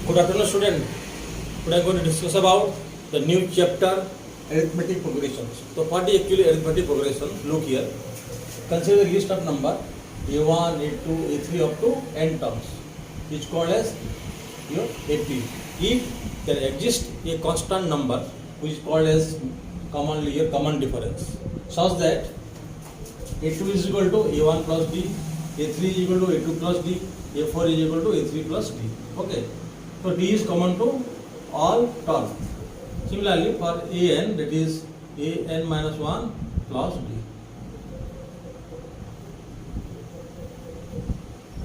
Good afternoon, student. Today I am going to discuss about the new chapter, arithmetic progressions. So, what is actually arithmetic progression? Look here. Consider the list of number a1, a2, a3 up to n terms, which called as your AP. If there exists a constant number, which is called as commonly your common difference, such that a2 is equal to a1 plus d, a3 is equal to a2 plus d, a4 is equal to a3 plus d. Okay. So d is common to all terms. Similarly, for an, that is an minus 1 plus d.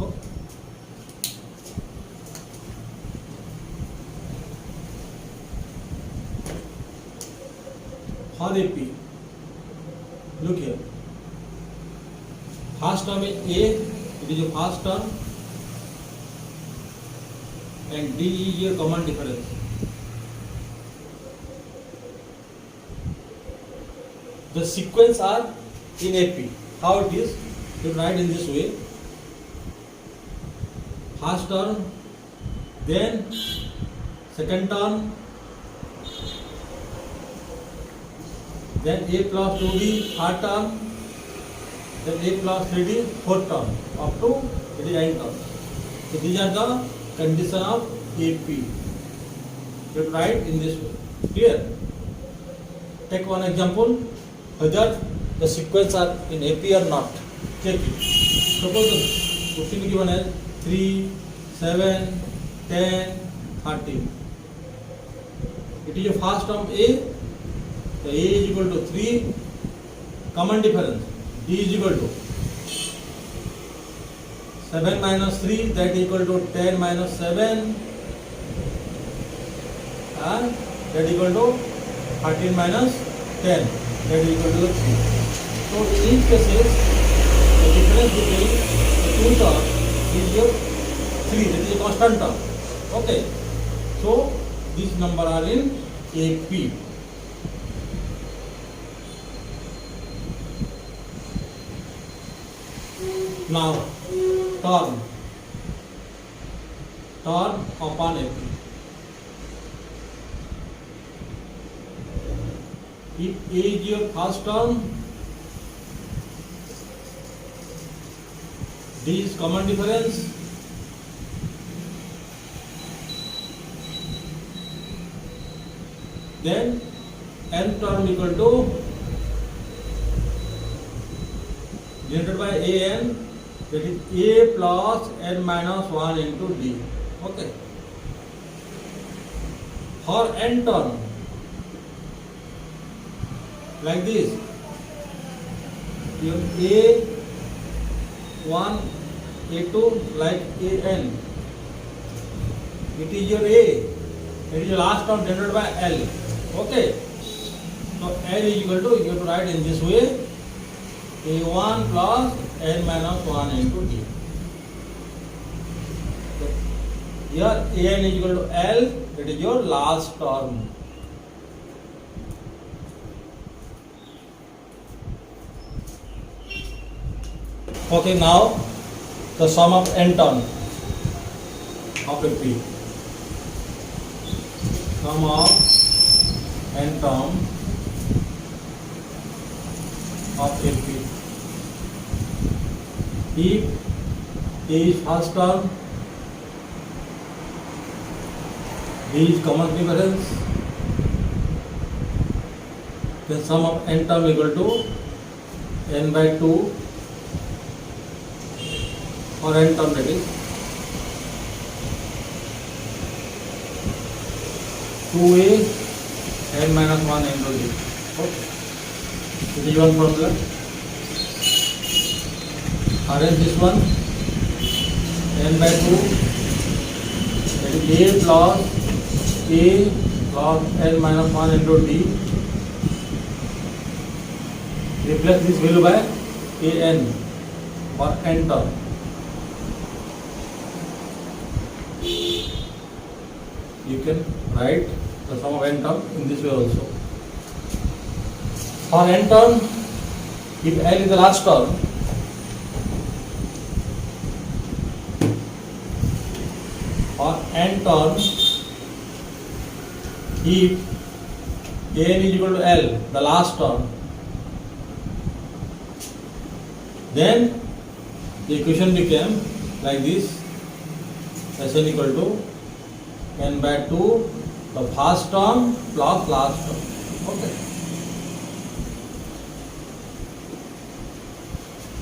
Okay. For AP, look here. First term is A, it is a first term, and D is your common difference. The sequence are in AP. How it is? You write in this way. First term, then second term, then A plus 2D, third term, then A plus 3D, fourth term, up to it is n term. So these are the condition of AP. You write in this way. Clear? Take one example, whether the sequence are in AP or not. Check it. Suppose the question given as 3, 7, 10, 13. It is a first term A. The A is equal to 3. Common difference. D is equal to 7 minus 3, that is equal to 10 minus 7, and that is equal to 13 minus 10, that is equal to 3. So in each cases, the difference between the two terms is your 3, that is a constant term. Okay. So these number are in AP. Now, turn upon AP. If A is your first term, D is common difference, then n term equal to denoted by an, that is A plus n minus 1 into D. Okay. For n term, like this, your A1, A2 like an. It is your A. It is your last term denoted by L. Okay. So L is equal to, you have to write in this way, A1 plus n minus 1 into D. So here an is equal to L, that is your last term. Okay, now the sum of n term of AP. Sum of n term of AP. If A is first term, B is common difference, then sum of n term equal to n by 2, or n term, that is 2A n minus 1 into D. Okay. This is one formula. Arrange this one, n by 2, that is A plus n minus 1 into D. Replace this value by an for n term. You can write the sum of n term in this way also. For n term, if L is the last term, for n turn if n is equal to L, the last term, then the equation became like this: Sn equal to n by 2 the first term plus last term. Okay.